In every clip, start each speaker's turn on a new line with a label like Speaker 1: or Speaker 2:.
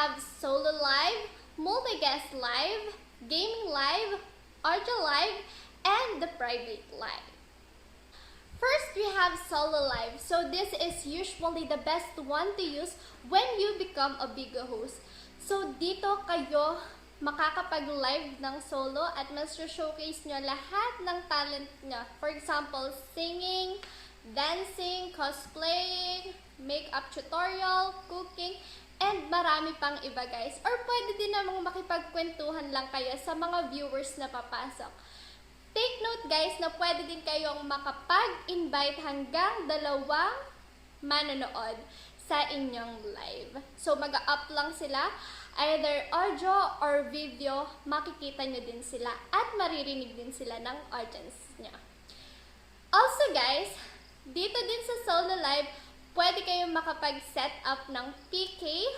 Speaker 1: have solo live, multi-guest live, gaming live, audio live, and the private live. First, we have solo live. So this is usually the best one to use when you become a big host. So dito kayo makakapag-live ng solo at mas showcase nyo lahat ng talent nyo. For example, singing, dancing, cosplaying, makeup tutorial, cooking, and marami pang iba guys. Or pwede din namang makipagkwentuhan lang kayo sa mga viewers na papasok. Take note guys na pwede din kayong makapag-invite hanggang 2 manonood sa inyong live. So mag-up lang sila, either audio or video, makikita nyo din sila at maririnig din sila ng audience nyo. Also guys, dito din sa solo live, pwede kayong makapag-set up ng PK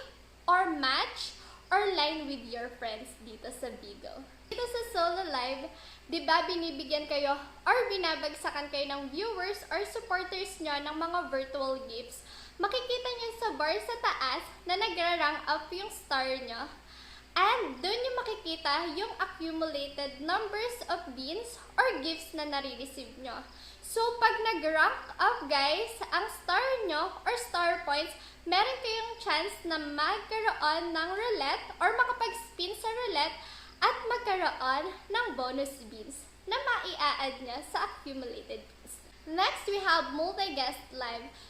Speaker 1: or match or line with your friends dito sa Bigo. Dito sa solo live, di ba binibigyan kayo or binabagsakan kayo ng viewers or supporters nyo ng mga virtual gifts. Makikita nyo sa bar sa taas na nagra-rank up yung star nyo. And doon nyo makikita yung accumulated numbers of beans or gifts na nare-receive nyo. So, pag nag-rank up guys, ang star nyo or star points, meron kayong chance na magkaroon ng roulette or makapag-spin sa roulette at magkaroon ng bonus beans na mai-add nyo sa accumulated beans. Next, we have multi-guest live.